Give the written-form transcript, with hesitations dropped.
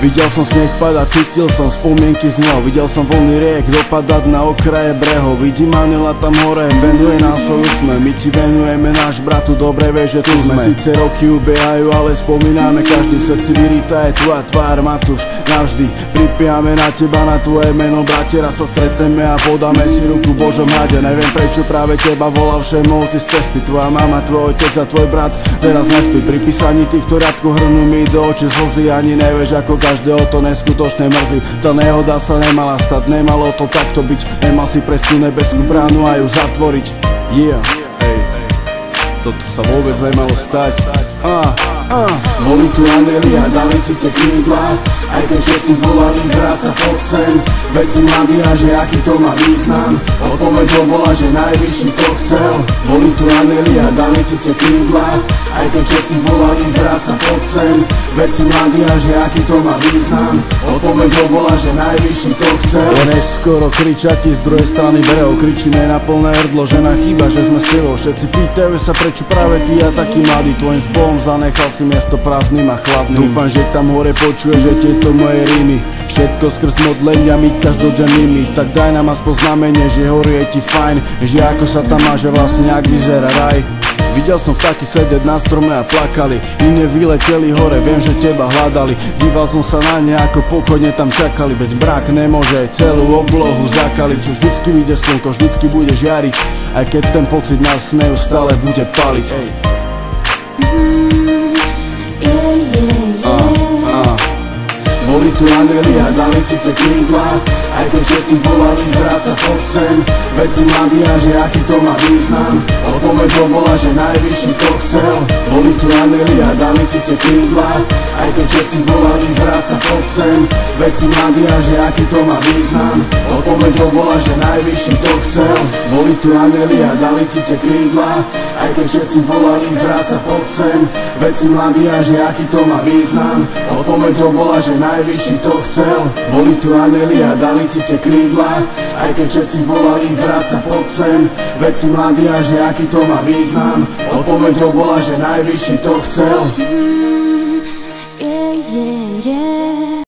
Videl som sneh padať, cítil som spomienky z neho. Videl som vlny riek dopadať na okraje brehov. Vidím anjela tam hore, venuje nám svoj úsmev. My ti venujeme, náš brat, tu dobre vieš, že tu sme. Sice roky ubiehajú, ale spomíname každý. V srdci vyrýta je tvoja tvár, Matúš, navždy. Pripijame na teba, na tvoje meno, bratia. Raz sa stretneme a podáme si ruku v Božom hľade. Neviem prečo práve teba volal všemohúci z cesty. Tvoja mama, tvoj otec a tvoj brat teraz nespí. Pri písaní týchto riadkov hrnú mi do očí slzy. Ani nevieš, ako každého to neskutočne mrzí. Tá nehoda sa nemala stať, nemalo to takto byť. Nemal si prejsť tú nebeskú bránu a ju zatvoriť. Yeah, hej, toto sa vôbec nemalo stať. Boli tu anjeli a dali ti tie krídla. Aj keď všetci volali, vráť sa pod sem. Veď si mladý a že aký to má význam. Odpoveď bola, že najvyšší to chcel. Boli tu anjeli a dali ti tie krídla. Aj keď všetci volali, vráť sa pod sem. Veď si mladý a že aký to má význam. Odpoveď bola, že najvyšší to chcel. Neskoro kričať ti z druhej strany brehov. Kričíme na plné hrdlo, že nám chýba, že sme s tebou. Všetci pýtajú sa, prečo práve ty a taký mladý. Tvojim zbohom zanechal si miesto prázdnym a chladným. Dúfam, že tam hore počuje, že tieto moje rímy všetko skrz modleniami každodennými. Tak daj nám aspoň znamenie, že hore je ti fajn. Že ako sa tam má, že vlastne ak vyzerá raj. Videl som vtáky sedieť na strome a plakali. Iné vyleteli hore, viem, že teba hľadali. Díval som sa na ne, ako pokojne tam čakali. Veď mrak nemôže celú oblohu zakaliť. Vždycky vyjde slnko, vždycky bude žiariť. Aj keď ten pocit nás neustále bude paliť. Boli tu anjeli a dali ti tie krídla. Aj keď všetci volali, vráť sa pod sem. Veď si mladý a že aký to má význam. Odpoveď bola, že najvyšší to chcel. Boli tu anjeli a dali ti tie krídla. Aj keď všetci volali, vráť sa pod sem. Veď si mladý a že aký to má význam. Odpoveď bola, že najvyšší to chcel. Boli tu anjeli a dali ti tie krídla. Aj keď všetci volali, vráť sa pod sem. Veď si mladý a že aký to má význam. Odpoveď bola, že najvyšší to chcel. Boli tu anjeli a dali ti tie krídla. Aj keď všetci volali, vráť sa pod sem. Veď si mladý a že aký to má význam. Odpoveď bola, že najvyšší to chcel. Yeah, yeah, yeah.